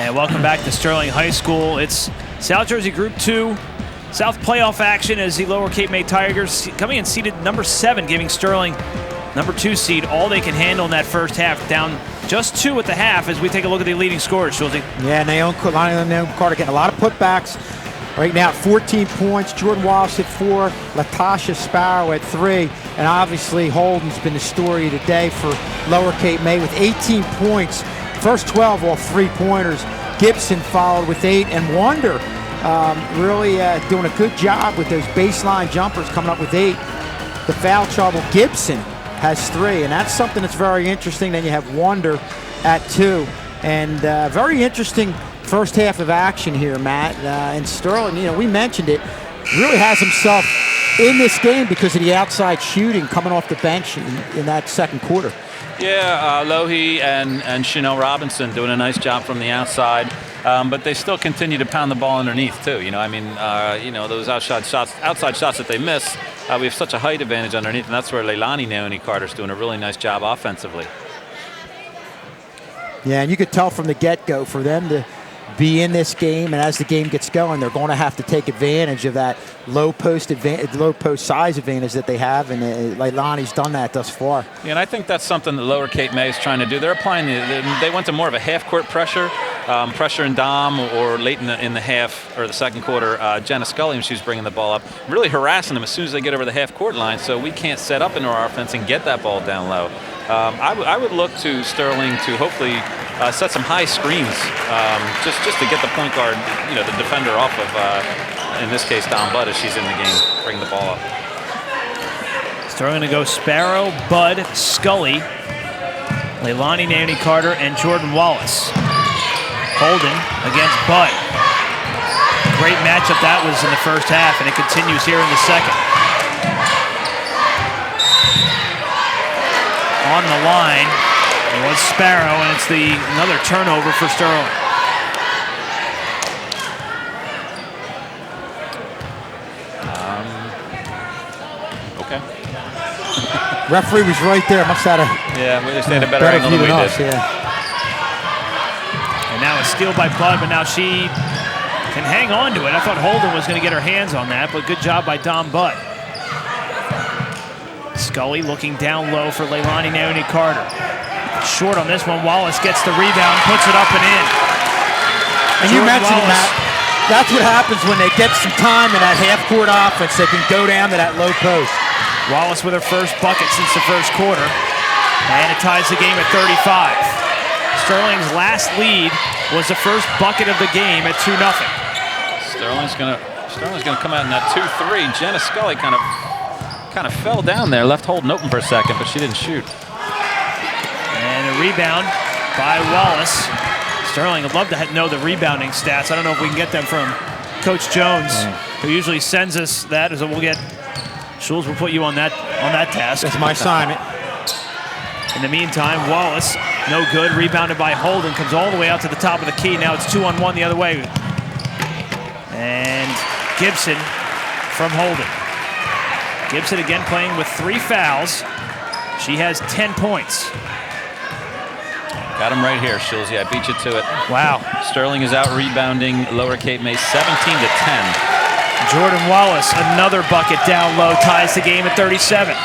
And welcome back to Sterling High School. It's South Jersey Group 2 South playoff action as the Lower Cape May Tigers coming in seeded number 7, giving Sterling number 2 seed all they can handle in that first half. Down just 2 at the half as we take a look at the leading scorers, Schulze. Yeah, Naomi Carter getting a lot of putbacks. Right now at 14 points, Jordan Wallace at 4, Latasha Sparrow at 3, and obviously Holden's been the story of the day for Lower Cape May with 18 points. First 12 off 3-pointers. Gibson followed with 8, and Wonder really doing a good job with those baseline jumpers, coming up with 8. The foul trouble, Gibson has 3, and that's something that's very interesting. Then you have Wonder at 2, and very interesting first half of action here, Matt. And Sterling, you know, we mentioned it, really has himself in this game because of the outside shooting coming off the bench in that second quarter. Yeah, Lohi and Chanel Robinson doing a nice job from the outside, but they still continue to pound the ball underneath too. You know, I mean, you know, those outside shots that they miss, we have such a height advantage underneath, and that's where Leilani Naomi Carter's doing a really nice job offensively. Yeah, and you could tell from the get-go for them to be in this game, and as the game gets going, they're going to have to take advantage of that low post size advantage that they have, and Leilani's done that thus far. Yeah, and I think that's something that Lower Cape May is trying to do. They're applying they went to more of a half-court pressure in Dom, or late in the half or the second quarter. Jenna Scully, when she was bringing the ball up, really harassing them as soon as they get over the half-court line, so we can't set up into our offense and get that ball down low. I would look to Sterling to hopefully set some high screens, just to get the point guard, you know, the defender off of, in this case, Dom Budd, as she's in the game, bring the ball up. Sterling to go Sparrow, Budd, Scully, Leilani Naomi Carter, and Jordan Wallace. Holden against Budd. Great matchup that was in the first half, and it continues here in the second. On the line, it was Sparrow, and it's another turnover for Sterling. Okay. Referee was right there. Must have had yeah, we just had a better angle than we did. Yeah. And now a steal by Budd, but now she can hang on to it. I thought Holden was going to get her hands on that, but good job by Dom Budd. Scully looking down low for Leilani Naomi Carter. Short on this one. Wallace gets the rebound, puts it up and in. And you mentioned that. That's what happens when they get some time in that half-court offense. They can go down to that low post. Wallace with her first bucket since the first quarter. And it ties the game at 35. Sterling's last lead was the first bucket of the game at 2-0. Sterling's gonna come out in that 2-3. Jenna Scully kind of fell down there, left Holden open for a second, but she didn't shoot. And a rebound by Wallace. Sterling would love to know the rebounding stats. I don't know if we can get them from Coach Jones, who usually sends us that. So we'll get Schulz will put you on that task. That's my assignment. In the meantime, Wallace, no good. Rebounded by Holden, comes all the way out to the top of the key. Now it's 2-on-1 the other way. And Gibson from Holden. Gibson again playing with 3 fouls. She has 10 points. Got him right here, Schulze. I beat you to it. Wow. Sterling is out rebounding Lower Cape May 17-10. Jordan Wallace, another bucket down low, ties the game at 37. In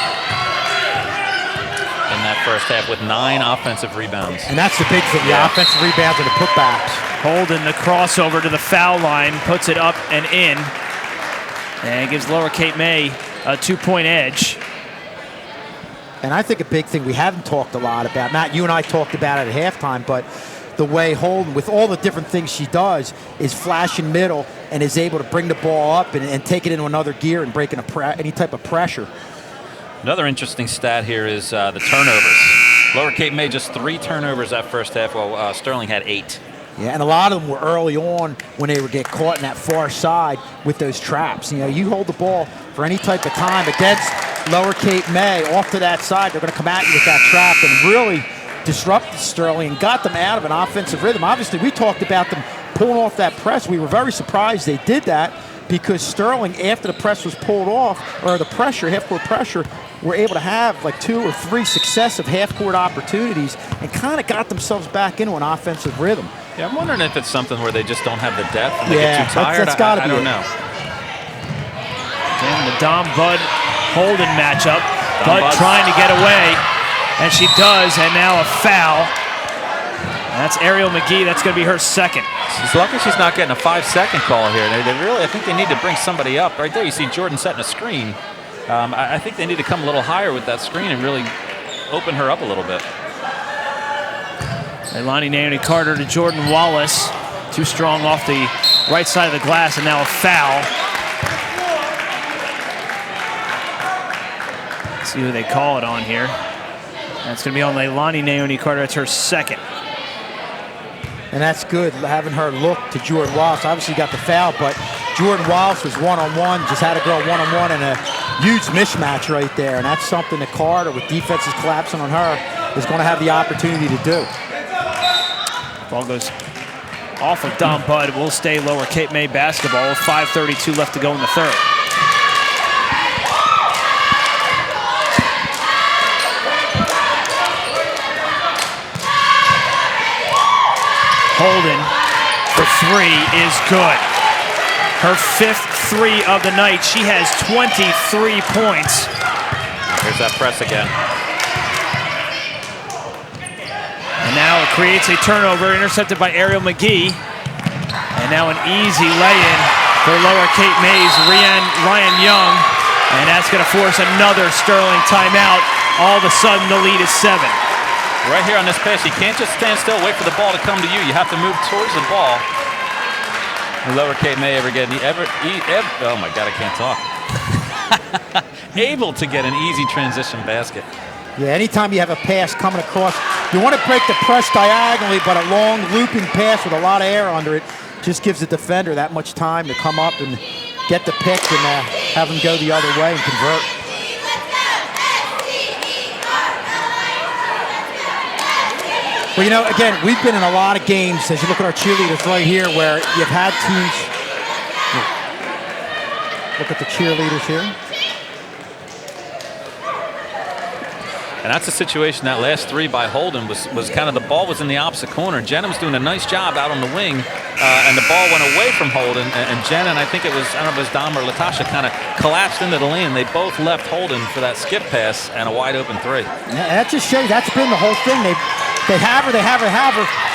that first half with 9 offensive rebounds. And that's the big thing, the offensive rebounds and the putbacks. Holden, the crossover to the foul line, puts it up and in. And gives Lower Cape May a 2-point edge. And I think a big thing we haven't talked a lot about, Matt, you and I talked about it at halftime, but the way Holden, with all the different things she does, is flashing middle and is able to bring the ball up and take it into another gear and breaking any type of pressure. Another interesting stat here is the turnovers. Lower Cape May just 3 turnovers that first half, while Sterling had 8. Yeah, and a lot of them were early on when they would get caught in that far side with those traps. You know, you hold the ball for any type of time against Lower Cape May off to that side, they're going to come at you with that trap and really disrupted Sterling and got them out of an offensive rhythm. Obviously, we talked about them pulling off that press. We were very surprised they did that because Sterling, after the press was pulled off, or the pressure, half-court pressure, were able to have like 2 or 3 successive half-court opportunities and kind of got themselves back into an offensive rhythm. Yeah, I'm wondering if it's something where they just don't have the depth and they Yeah, get too tired. that's gotta I be don't it. know. And the Dom Bud Holden matchup. Bud Bud's trying to get away, and she does, and now a foul. That's Ariel McGee. That's going to be her second. She's lucky she's not getting a 5-second call here. They really, I think they need to bring somebody up. Right there, you see Jordan setting a screen. I think they need to come a little higher with that screen and really open her up a little bit. Leilani Naomi Carter to Jordan Wallace. Too strong off the right side of the glass, and now a foul. Let's see who they call it on here. That's going to be on Leilani Naomi Carter. That's her second. And that's good, having her look to Jordan Wallace. Obviously got the foul, but Jordan Wallace was one-on-one, just had a girl one-on-one, and a huge mismatch right there. And that's something that Carter, with defenses collapsing on her, is going to have the opportunity to do. Ball goes off of Dom Bud. Will stay Lower Cape May basketball with 5:32 left to go in the third. Holden for 3 is good. Her 5th 3 of the night. She has 23 points. Here's that press again. And now it creates a turnover, intercepted by Ariel McGee. And now an easy lay-in for Lower Cape May's Ryan Young. And that's going to force another Sterling timeout. All of a sudden, the lead is 7. Right here on this pass, you can't just stand still, wait for the ball to come to you. You have to move towards the ball. And Lower Cape May oh my God, I can't talk. Able to get an easy transition basket. Yeah, anytime you have a pass coming across, you want to break the press diagonally, but a long looping pass with a lot of air under it just gives the defender that much time to come up and get the pick and have them go the other way and convert. Well, you know, again, we've been in a lot of games, as you look at our cheerleaders right here, where you've had teams. Look at the cheerleaders here. And that's a situation, that last 3 by Holden was kind of, the ball was in the opposite corner. Jenna was doing a nice job out on the wing, and the ball went away from Holden. And Jenna, and I think it was, I don't know if it was Dom or Latasha, kind of collapsed into the lane. They both left Holden for that skip pass and a wide open 3. Yeah, that just shows you, that's been the whole thing. They have her,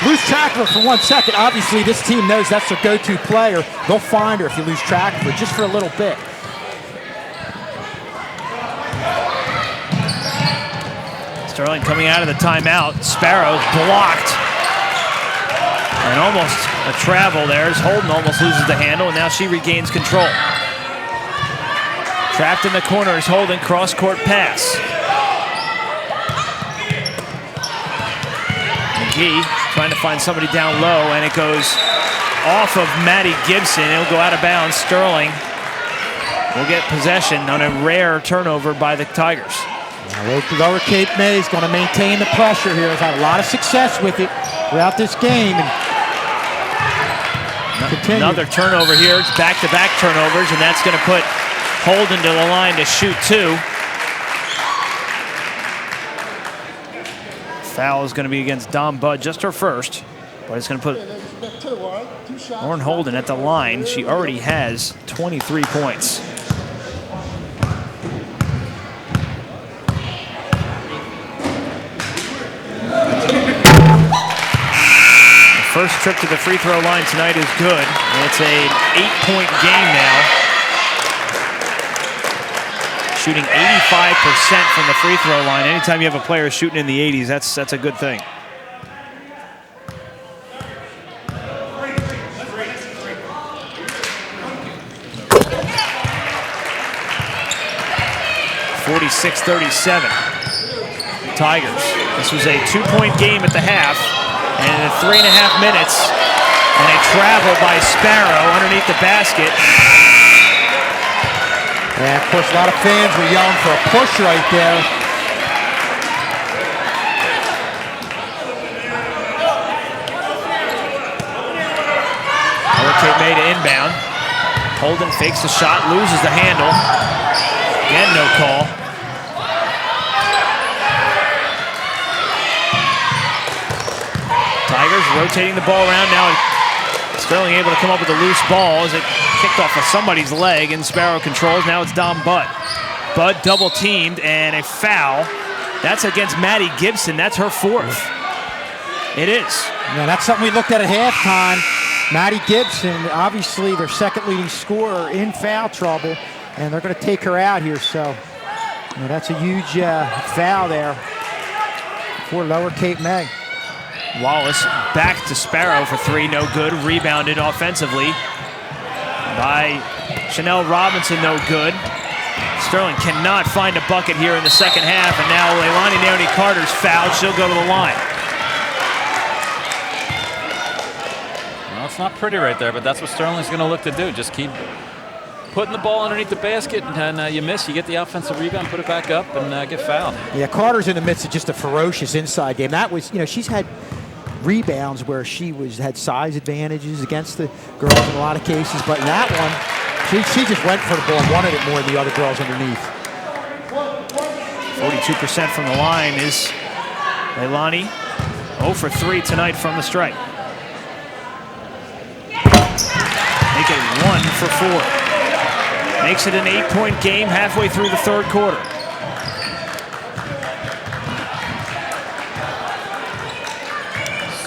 lose track of her for 1 second. Obviously, this team knows that's their go-to player. They'll find her if you lose track of her, just for a little bit. Sterling coming out of the timeout. Sparrow blocked. And almost a travel there as Holden almost loses the handle, and now she regains control. Trapped in the corner is Holden, cross-court pass. McGee trying to find somebody down low, and it goes off of Maddie Gibson. It'll go out of bounds. Sterling will get possession on a rare turnover by the Tigers. Lower Cape May is going to maintain the pressure here. Has had a lot of success with it throughout this game. And another turnover here. It's back-to-back turnovers, and that's going to put Holden to the line to shoot 2. Foul is going to be against Dom Bud, just her first, but it's going to put Lauren Holden at the line. She already has 23 points. First trip to the free throw line tonight is good. And it's an 8-point game now. Shooting 85% from the free throw line. Anytime you have a player shooting in the 80s, that's a good thing. (46-37). Tigers. This was a 2-point game at the half. And in 3.5 minutes, and a travel by Sparrow underneath the basket. And of course, a lot of fans were yelling for a push right there. Lower Cape May to inbound. Holden fakes the shot, loses the handle. Again, no call. Tigers rotating the ball around now. Sterling able to come up with a loose ball as it kicked off of somebody's leg, and Sparrow controls. Now it's Dom Budd. Budd double teamed and a foul. That's against Maddie Gibson. That's her fourth. It is. Yeah, that's something we looked at halftime. Maddie Gibson, obviously their second leading scorer, in foul trouble, and they're going to take her out here. So that's a huge foul there for Lower Cape May. Wallace back to Sparrow for three, no good. Rebounded offensively by Chanel Robinson, no good. Sterling cannot find a bucket here in the second half, and now Leilani Naomi Carter's fouled. She'll go to the line. Well, it's not pretty right there, but that's what Sterling's going to look to do. Just keep putting the ball underneath the basket, and you miss, you get the offensive rebound, put it back up, and get fouled. Yeah, Carter's in the midst of just a ferocious inside game. That was, she's had rebounds where she had size advantages against the girls in a lot of cases, but in that one, she just went for the ball and wanted it more than the other girls underneath. 42% from the line is Leilani. 0 for 3 tonight from the stripe. Make it 1 for 4. Makes it an 8-point game halfway through the third quarter.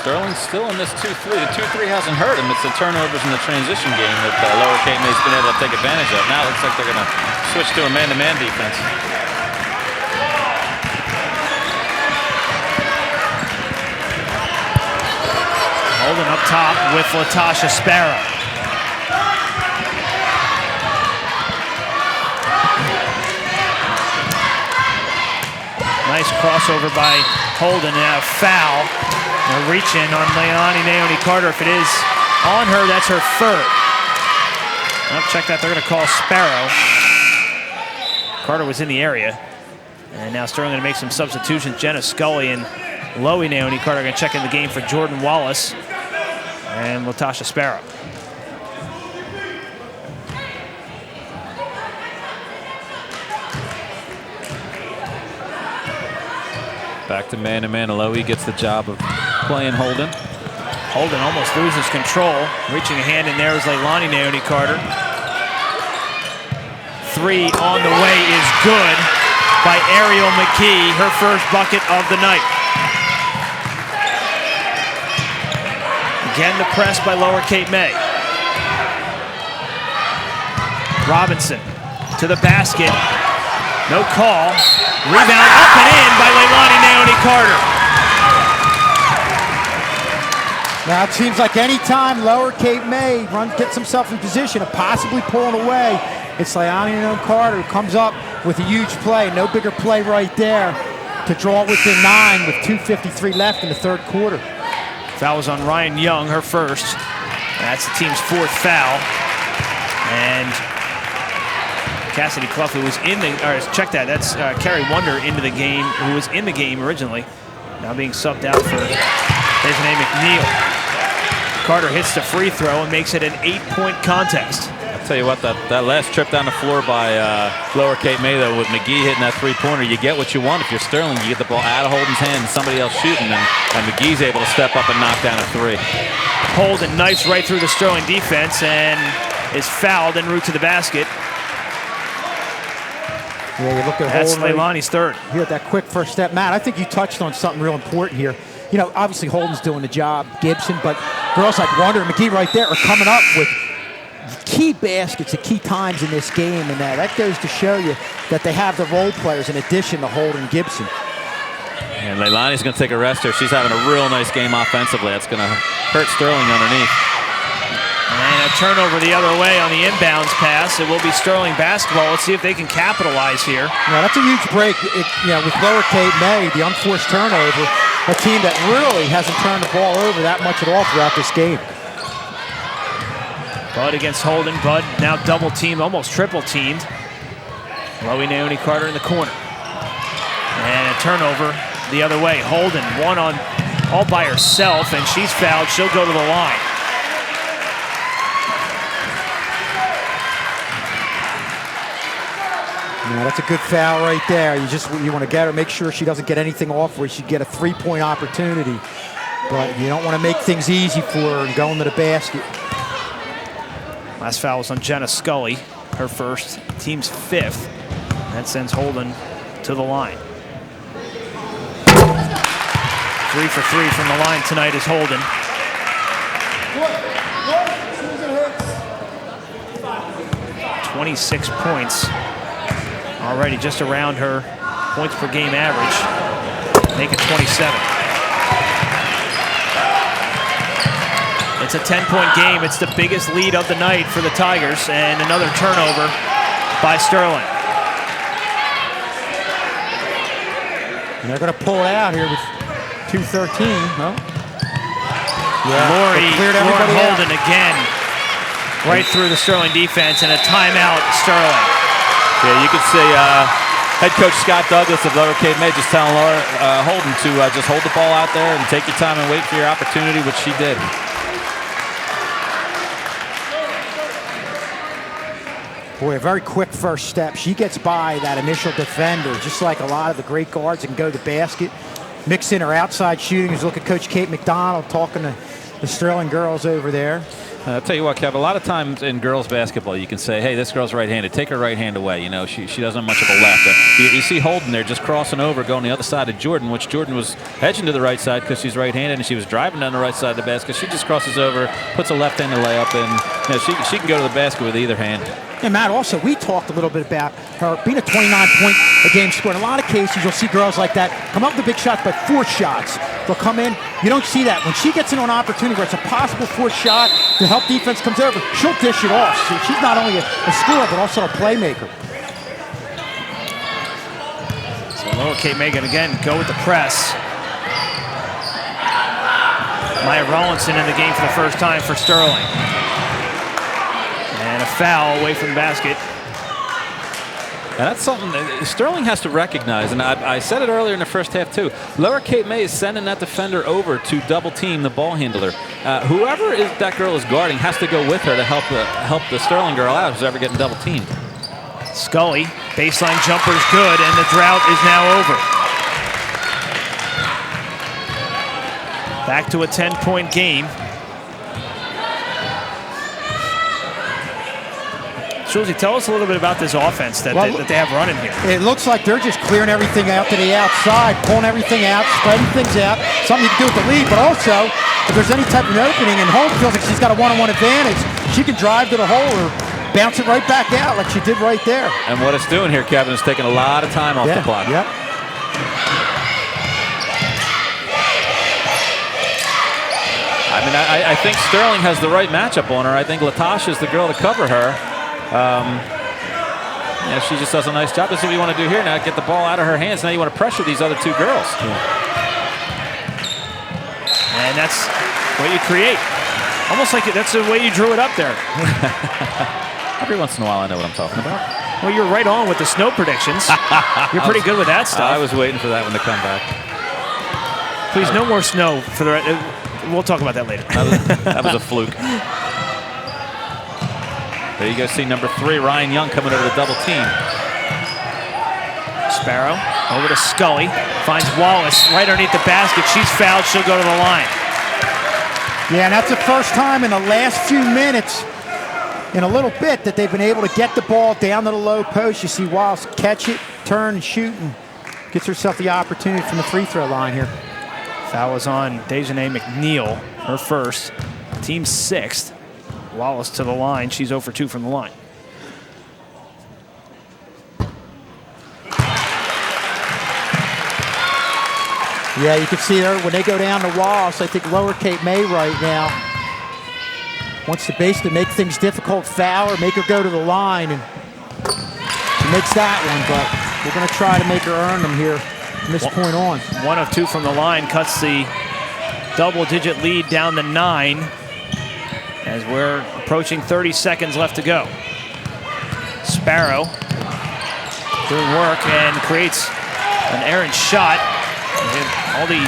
Sterling's still in this 2-3. The 2-3 hasn't hurt him. It's the turnovers in the transition game that Lower Cape May's been able to take advantage of. Now it looks like they're going to switch to a man-to-man defense. Holden up top with Latasha Sparrow. Nice crossover by Holden, and a foul. They're reaching on Leilani Naomi Carter. If it is on her, that's her third. I'll check that. They're going to call Sparrow. Carter was in the area. And now Sterling going to make some substitutions. Jenna Scully and Loie Naomi Carter are going to check in the game for Jordan Wallace and Latasha Sparrow. Back to man-to-man. Loie gets the job of playing Holden. Holden almost loses control. Reaching a hand in there is Leilani Naomi Carter. Three on the way is good by Ariel McKee, her first bucket of the night. Again, the press by Lower Cape May. Robinson to the basket. No call. Rebound up and in by Leilani Naomi Carter. Now it seems like any time Lower Cape May gets himself in position of possibly pulling away, it's Leilani Naomi Carter who comes up with a huge play. No bigger play right there to draw it within 9 with 2:53 left in the third quarter. Foul was on Ryan Young, her first. That's the team's fourth foul. And Cassidy Clough, who was in the, check that, that's Carrie Wonder into the game, who was in the game originally, now being subbed out for Desiree McNeil. Carter hits the free throw and makes it an 8-point contest. I'll tell you what, that last trip down the floor by Lower Cape May, though, with McGee hitting that three-pointer, you get what you want. If you're Sterling, you get the ball out of Holden's hand and somebody else shooting, and McGee's able to step up and knock down a three. Holden knifes right through the Sterling defense and is fouled en route to the basket. Yeah, you look at That's Holden. Leilani's third. Here, that quick first step. Matt, I think you touched on something real important here. Obviously Holden's doing the job, Gibson, but girls like Wonder and McGee right there are coming up with key baskets at key times in this game, and that goes to show you that they have the role players in addition to Holden and Gibson. And Leilani's going to take a rest here. She's having a real nice game offensively. That's going to hurt Sterling underneath. And a turnover the other way on the inbounds pass. It will be Sterling basketball. Let's see if they can capitalize here. Yeah, that's a huge break. With Lower Cape May, the unforced turnover, a team that really hasn't turned the ball over that much at all throughout this game. Budd against Holden. Budd now double teamed, almost triple teamed. Loie Naomi Carter in the corner. And a turnover the other way. Holden, one on all by herself, and she's fouled. She'll go to the line. Yeah, that's a good foul right there. You want to get her, make sure she doesn't get anything off where she get a three-point opportunity. but you don't want to make things easy for her and going to the basket. Last foul was on Jenna Scully, her first, team's 5th. That sends Holden to the line. 3 for 3 from the line tonight is Holden. 26 points already, just around her points per game average. Make it 27. It's a 10-point game. It's the biggest lead of the night for the Tigers, and another turnover by Sterling. And they're going to pull it out here with 2:13. Huh? Yeah, Lauren Holden out again, right through the Sterling defense, and a timeout, Sterling. Yeah, you could see head coach Scott Douglas of Lower Cape May just telling Holden to just hold the ball out there and take your time and wait for your opportunity, which she did. Boy, a very quick first step. She gets by that initial defender, just like a lot of the great guards, and go to the basket. Mix in her outside shooting. Just look at Coach Kate McDonald talking to the Sterling girls over there. I'll tell you what, Kev, a lot of times in girls basketball, you can say, hey, this girl's right-handed. Take her right hand away. You know, she doesn't have much of a left. You see Holden there just crossing over, going the other side of Jordan, which Jordan was hedging to the right side because she's right-handed, and she was driving down the right side of the basket. She just crosses over, puts a left-handed layup, and you know, she can go to the basket with either hand. And Matt, also, we talked a little bit about her being a 29-point-a-game scorer. In a lot of cases, you'll see girls like that come up with the big shots, but 4 shots. They'll come in. You don't see that. When she gets into an opportunity where it's a possible 4th shot, the help defense comes over, she'll dish it off. So she's not only a scorer, but also a playmaker. So Lower Cape May again go with the press. Maya Rollinson in the game for the first time for Sterling. And a foul away from the basket. And that's something that Sterling has to recognize, and I said it earlier in the first half too. Lower Cape May is sending that defender over to double team the ball handler. Whoever that girl is guarding has to go with her to help the Sterling girl out who's ever getting double teamed. Scully, baseline jumper's good, and the drought is now over. Back to a 10-point game. Schulze, tell us a little bit about this offense that they have running here. It looks like they're just clearing everything out to the outside, pulling everything out, spreading things out. Something you can do with the lead, but also if there's any type of an opening and Holden feels like she's got a one-on-one advantage, she can drive to the hole or bounce it right back out like she did right there. And what it's doing here, Kevin, is taking a lot of time off the clock. Yep. I mean, I think Sterling has the right matchup on her. I think Latasha's the girl to cover her. Yeah, she just does a nice job. That's what you want to do here now, get the ball out of her hands. Now you want to pressure these other 2 girls. And that's what you create. Almost like that's the way you drew it up there. Every once in a while I know what I'm talking about. Well, you're right on with the snow predictions. You're pretty good with that stuff. I was waiting for that one to come back. Please, no more snow for the rest. We'll talk about that later. That was a fluke. There you go, see number 3, Ryan Young, coming over the double team. Sparrow over to Scully, finds Wallace right underneath the basket. She's fouled, she'll go to the line. Yeah, and that's the first time in the last few minutes, in a little bit, that they've been able to get the ball down to the low post. You see Wallace catch it, turn, and shoot, and gets herself the opportunity from the free throw line here. Foul was on Dejanay McNeil, her first, team 6th. Wallace to the line. She's 0 for 2 from the line. Yeah, you can see there when they go down to Wallace, I think Lower Cape May right now wants to basically make things difficult, foul her, make her go to the line, and she makes that one, but we're going to try to make her earn them here from this point on. 1 of 2 from the line cuts the double-digit lead down to 9. As we're approaching 30 seconds left to go. Sparrow doing work and creates an errant shot. All the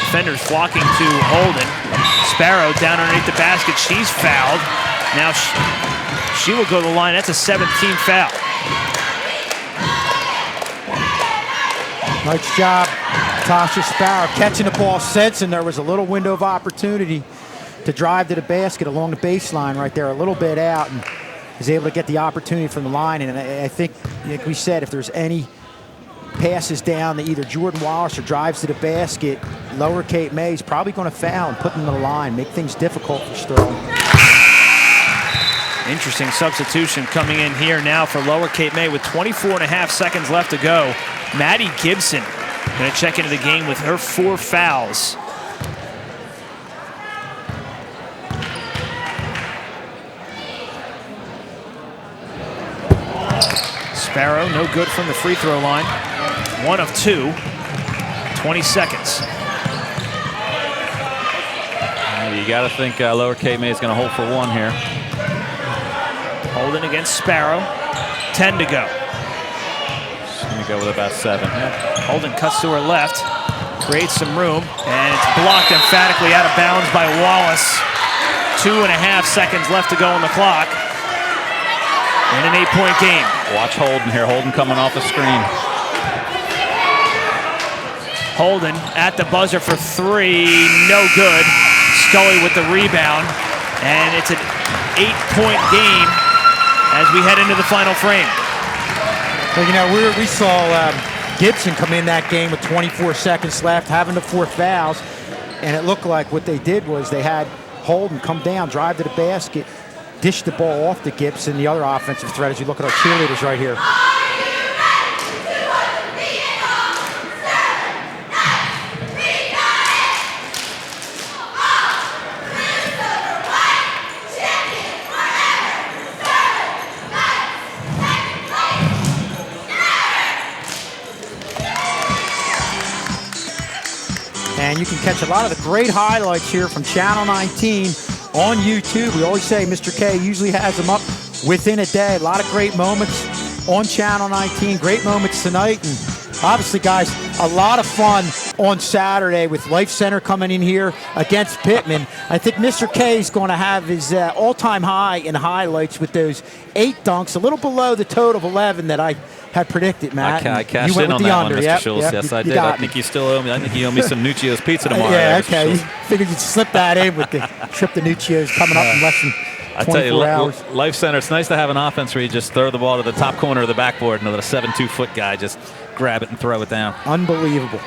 defenders flocking to Holden. Sparrow down underneath the basket. She's fouled. Now she will go to the line. That's a 17th foul. Nice job Tasha Sparrow catching the ball, sensing there was a little window of opportunity to drive to the basket along the baseline right there, a little bit out, and is able to get the opportunity from the line. And I think, like we said, if there's any passes down to either Jordan Wallace or drives to the basket, Lower Cape May is probably going to foul and put them to the line, make things difficult for Sterling. Interesting substitution coming in here now for Lower Cape May with 24.5 seconds left to go. Maddie Gibson going to check into the game with her 4 fouls. Sparrow, no good from the free throw line. 1 of 2, 20 seconds. You got to think Lower Cape May is going to hold for 1 here. Holden against Sparrow, 10 to go. She's going to go with about 7. Holden cuts to her left, creates some room, and it's blocked emphatically out of bounds by Wallace. 2.5 seconds left to go on the clock. In an 8-point game. Watch Holden here. Holden coming off the screen. Holden at the buzzer for 3, no good. Scully with the rebound, and it's an 8-point game as we head into the final frame. Well, you know, we saw Gibson come in that game with 24 seconds left, having the 4 fouls, and it looked like what they did was they had Holden come down, drive to the basket, dish the ball off to Gibson, the other offensive threat, as you look at our cheerleaders right here. And you can catch a lot of the great highlights here from Channel 19 on YouTube. We always say Mr. K usually has them up within a day. A lot of great moments on Channel 19. Great moments tonight. And obviously, guys, a lot of fun on Saturday with Life Center coming in here against Pittman. I think Mr. K is going to have his all-time high in highlights with those 8 dunks, a little below the total of 11 that I had predicted, Matt. I cashed in on that one, Mr. Schultz. Yes, I did. I think you still owe me. I think you owe me some Nuccio's pizza tomorrow. Yeah, okay. You figured you'd slip that in with the trip to Nuccio's coming up in less than 24 hours. Life Center, it's nice to have an offense where you just throw the ball to the top corner of the backboard and let a 7'2" guy just grab it and throw it down. Unbelievable.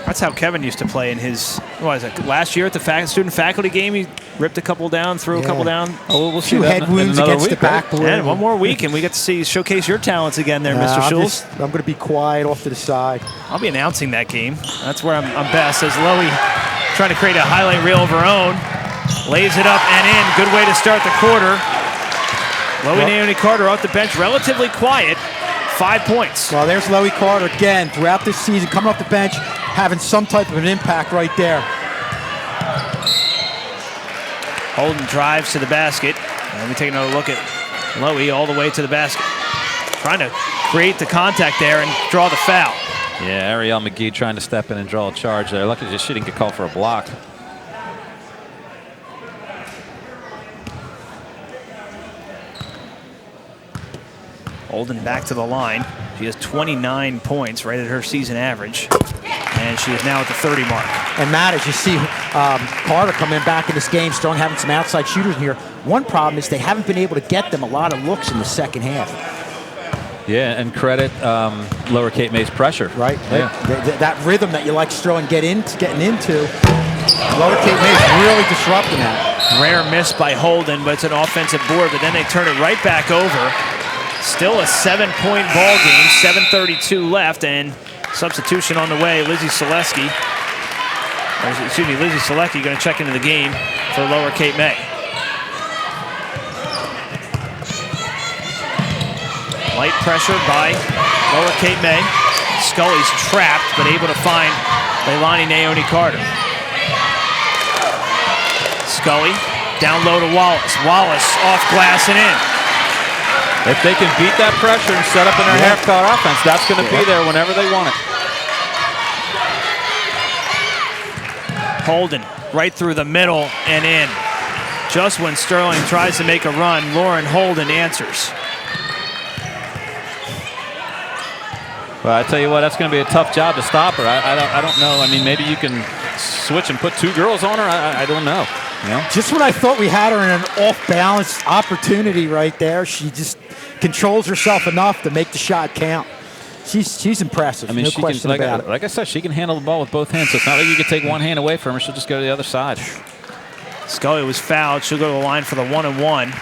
That's how Kevin used to play in his, what is it, last year at the student-faculty game. He ripped a couple down, threw a couple down. Oh, we'll see 2 that head wounds against the backboard. And 1 more week, and we get to see showcase your talents again there, Mr. Schultz. I'm going to be quiet off to the side. I'll be announcing that game. That's where I'm best. As Lowy trying to create a highlight reel of her own. Lays it up and in. Good way to start the quarter. Lowy Naomi Carter off the bench, relatively quiet. 5 points. Well, there's Lowy Carter again throughout this season, coming off the bench, having some type of an impact right there. Holden drives to the basket. Let me take another look at Lowy all the way to the basket. Trying to create the contact there and draw the foul. Yeah, Ariel McGee trying to step in and draw a charge there. Lucky just she didn't get called for a block. Holden back to the line. She has 29 points, right at her season average. And she is now at the 30 mark. And Matt, as you see Carter coming back in this game, strong, having some outside shooters in here. One problem is they haven't been able to get them a lot of looks in the second half. Yeah, and credit Lower Cape May's pressure. Right. Yeah. That rhythm that you like Sterling getting into, Lower Cape May is really disrupting that. Rare miss by Holden, but it's an offensive board, but then they turn it right back over. Still a 7-point ball game, 7:32 left, and substitution on the way. Lizzie Selecki going to check into the game for Lower Cape May. Light pressure by Lower Cape May. Scully's trapped, but able to find Leilani Naomi Carter. Scully down low to Wallace. Wallace off glass and in. If they can beat that pressure and set up in their half-court offense, that's going to be there whenever they want it. Holden right through the middle and in. Just when Sterling tries to make a run, Lauren Holden answers. Well, I tell you what, that's going to be a tough job to stop her. I don't know. I mean, maybe you can switch and put 2 girls on her. I don't know. You know? Just when I thought we had her in an off-balance opportunity right there, she just controls herself enough to make the shot count. She's impressive. I mean, no she question can, about it. like I said, she can handle the ball with both hands. So it's not like you can take one hand away from her. She'll just go to the other side. Scully was fouled. She'll go to the line for the 1-and-1.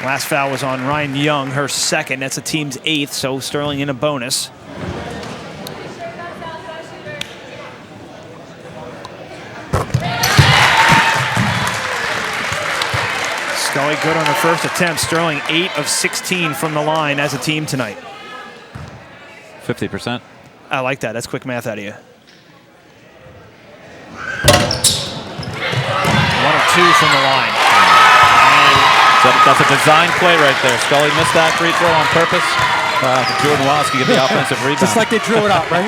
Last foul was on Ryan Young, her second. That's the team's 8th, so Sterling in a bonus. Scully good on her first attempt. Sterling 8 of 16 from the line as a team tonight. 50%. I like that. That's quick math out of you. 1 of 2 from the line. That's a design play right there. Scully missed that free throw on purpose. Jordan Wallace can get the offensive rebound. Just like they drew it up, right?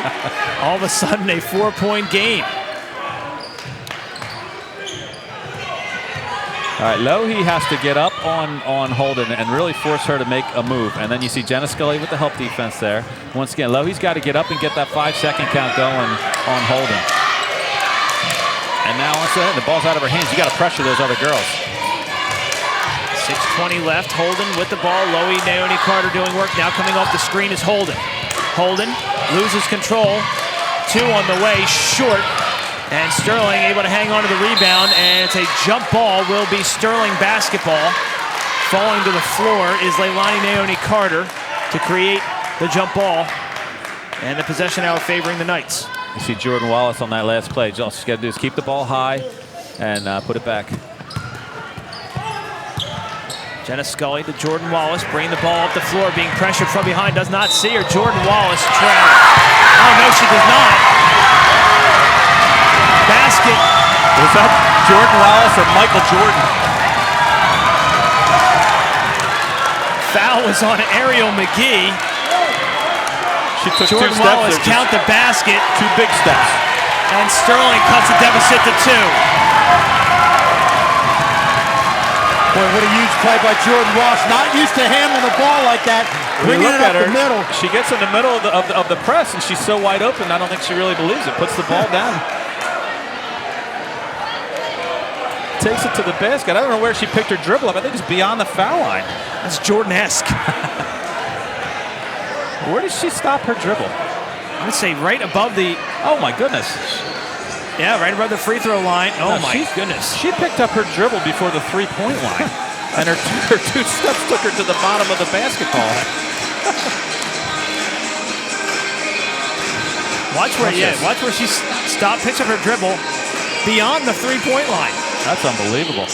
All of a sudden, a 4-point game. All right, Lohe has to get up on Holden and really force her to make a move. And then you see Jenna Scully with the help defense there. Once again, Lohe's got to get up and get that 5-second count going on Holden. And now once the ball's out of her hands, you got to pressure those other girls. 6:20 left. Holden with the ball. Lohe, Naomi Carter doing work. Now coming off the screen is Holden. Holden loses control. 2 on the way, short. And Sterling able to hang on to the rebound, and it's a jump ball. Will be Sterling basketball. Falling to the floor is Leilani Naomi Carter to create the jump ball. And the possession now favoring the Knights. You see Jordan Wallace on that last play. All she's got to do is keep the ball high and put it back. Jenna Scully to Jordan Wallace, bringing the ball up the floor, being pressured from behind, does not see her. Jordan Wallace trapped. Oh, no, she does not. Basket. Was that Jordan Wallace or Michael Jordan? Foul was on Ariel McGee. She took Jordan 2 steps. Wallace count the basket. 2 big steps. And Sterling cuts the deficit to 2. Boy, what a huge play by Jordan Wallace. Not used to handling the ball like that. Bringing it up the middle. She gets in the middle of the press, and she's so wide open, I don't think she really believes it. Puts the ball down. Takes it to the basket. I don't know where she picked her dribble up. I think it's beyond the foul line. That's Jordan-esque. Where did she stop her dribble? I would say right above the... Oh, my goodness. Yeah, right above the free throw line. Oh, my goodness. She picked up her dribble before the 3-point line. And her 2 steps took her to the bottom of the basketball. Watch where she stopped, picks up her dribble beyond the 3-point line. That's unbelievable.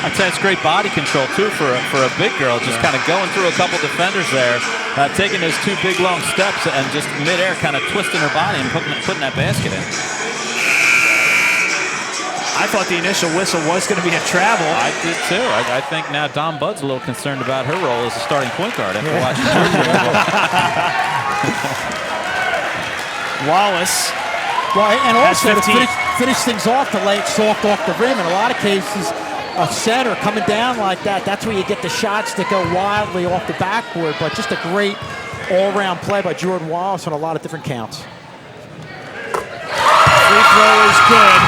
I'd say it's great body control, too, for a big girl. Just kind of going through a couple defenders there, taking those 2 big, long steps and just midair kind of twisting her body and putting that basket in. I thought the initial whistle was going to be a travel. I did, too. I think now Don Budd's a little concerned about her role as a starting point guard after watching her. Wallace. Well, and also to finish things off, to lay it soft off the rim. In a lot of cases, a center coming down like that, that's where you get the shots that go wildly off the backboard. But just a great all-round play by Jordan Wallace on a lot of different counts. Free throw is good.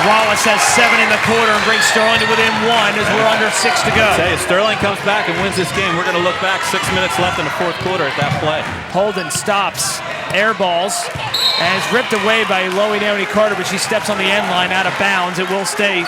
Wallace has 7 in the quarter and brings Sterling to within 1 as we're under 6 to go. Say, if Sterling comes back and wins this game, we're going to look back 6 minutes left in the 4th quarter at that play. Holden stops, air balls, and is ripped away by Lohe Naomi Carter, but she steps on the end line out of bounds. It will stay